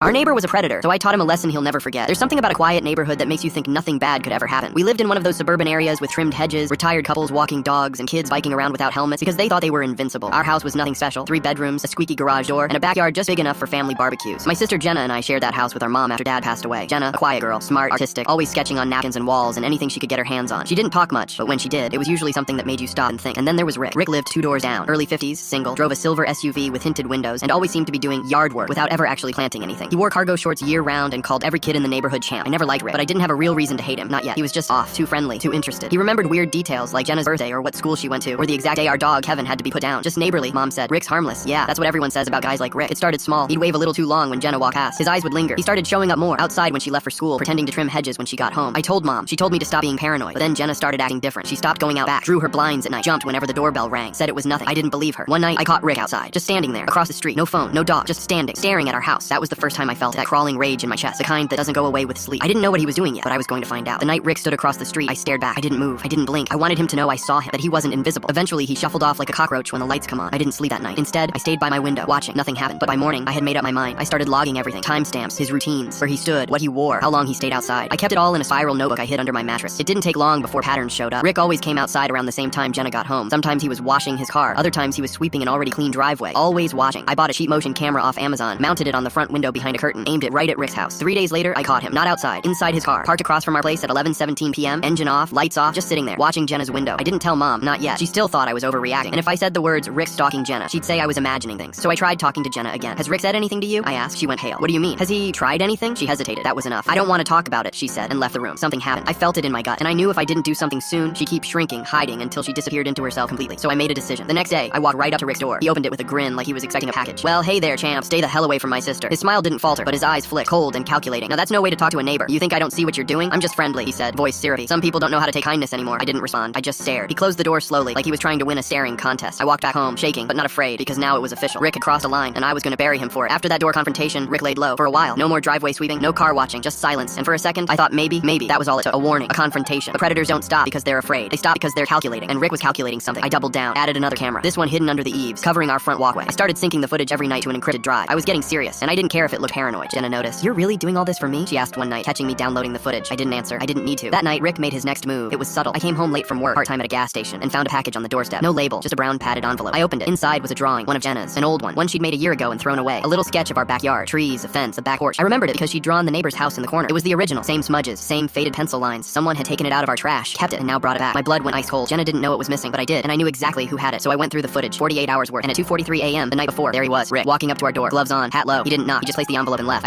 Our neighbor was a predator, so I taught him a lesson he'll never forget. There's something about a quiet neighborhood that makes you think nothing bad could ever happen. We lived in one of those suburban areas with trimmed hedges, retired couples walking dogs, and kids biking around without helmets because they thought they were invincible. Our house was nothing special. 3 bedrooms, a squeaky garage door, and a backyard just big enough for family barbecues. My sister Jenna and I shared that house with our mom after Dad passed away. Jenna, a quiet girl, smart, artistic, always sketching on napkins and walls and anything she could get her hands on. She didn't talk much, but when she did, it was usually something that made you stop and think. And then there was Rick. Rick lived 2 doors down, early 50s, single, drove a silver SUV with tinted windows, and always seemed to be doing yard work without ever actually planting anything. He wore cargo shorts year-round and called every kid in the neighborhood champ. I never liked Rick, but I didn't have a real reason to hate him. Not yet. He was just off, too friendly, too interested. He remembered weird details like Jenna's birthday or what school she went to, or the exact day our dog Kevin had to be put down. Just neighborly, Mom said. Rick's harmless. Yeah, that's what everyone says about guys like Rick. It started small. He'd wave a little too long when Jenna walked past. His eyes would linger. He started showing up more, outside when she left for school, pretending to trim hedges when she got home. I told Mom. She told me to stop being paranoid. But then Jenna started acting different. She stopped going out back, drew her blinds at night, jumped whenever the doorbell rang, said it was nothing. I didn't believe her. One night, I caught Rick outside, just standing there, across the street. No phone, no dog, just standing, staring at our house. That was the first time I felt that crawling rage in my chest, the kind that doesn't go away with sleep. I didn't know what he was doing yet, but I was going to find out. The night Rick stood across the street, I stared back. I didn't move. I didn't blink. I wanted him to know I saw him, that he wasn't invisible. Eventually, he shuffled off like a cockroach when the lights come on. I didn't sleep that night. Instead, I stayed by my window, watching. Nothing happened. But by morning, I had made up my mind. I started logging everything. Timestamps, his routines, where he stood, what he wore, how long he stayed outside. I kept it all in a spiral notebook I hid under my mattress. It didn't take long before patterns showed up. Rick always came outside around the same time Jenna got home. Sometimes he was washing his car. Other times he was sweeping an already clean driveway. Always watching. I bought a cheap motion camera off Amazon, mounted it on the front window behind a curtain, aimed it right at Rick's house. 3 days later, I caught him. Not outside. Inside his car. Parked across from our place at 11:17 p.m. Engine off, lights off, just sitting there, watching Jenna's window. I didn't tell Mom. Not yet. She still thought I was overreacting. And if I said the words, Rick stalking Jenna, she'd say I was imagining things. So I tried talking to Jenna again. Has Rick said anything to you? I asked. She went pale. What do you mean? Has he tried anything? She hesitated. That was enough. I don't want to talk about it, she said, and left the room. Something happened. I felt it in my gut, and I knew if I didn't do something soon, she'd keep shrinking, hiding, until she disappeared into herself completely. So I made a decision. The next day, I walked right up to Rick's door. He opened it with a grin like he was expecting a package. Well, hey there, champ. Stay the hell away from my sister. His smile didn't falter, but his eyes flicked, cold and calculating. Now that's no way to talk to a neighbor. You think I don't see what you're doing? I'm just friendly, he said, voice syrupy. Some people don't know how to take kindness anymore. I didn't respond. I just stared. He closed the door slowly, like he was trying to win a staring contest. I walked back home, shaking, but not afraid, because now it was official. Rick had crossed a line, and I was gonna bury him for it. After that door confrontation, Rick laid low for a while. No more driveway sweeping, no car watching, just silence. And for a second, I thought maybe that was all it took. A warning, a confrontation. The predators don't stop because they're afraid. They stop because they're calculating. And Rick was calculating something. I doubled down, added another camera. This one hidden under the eaves, covering our front walkway. I started syncing the footage every night to an encrypted drive. I was getting serious, and I didn't care if it looked paranoid. Jenna noticed. You're really doing all this for me? She asked one night, catching me downloading the footage. I didn't answer. I didn't need to. That night, Rick made his next move. It was subtle. I came home late from work, part-time at a gas station, and found a package on the doorstep. No label, just a brown padded envelope. I opened it. Inside was a drawing, one of Jenna's, an old one she'd made a year ago and thrown away. A little sketch of our backyard, trees, a fence, a back porch. I remembered it because she'd drawn the neighbor's house in the corner. It was the original. Same smudges, same faded pencil lines. Someone had taken it out of our trash, kept it, and now brought it back. My blood went ice cold. Jenna didn't know it was missing, but I did, and I knew exactly who had it. So I went through the footage, 48 hours worth, and at 2:43 a.m. the night before, there he was, Rick, walking up to our door, gloves on, hat low. He didn't knock. He just placed the envelope and left.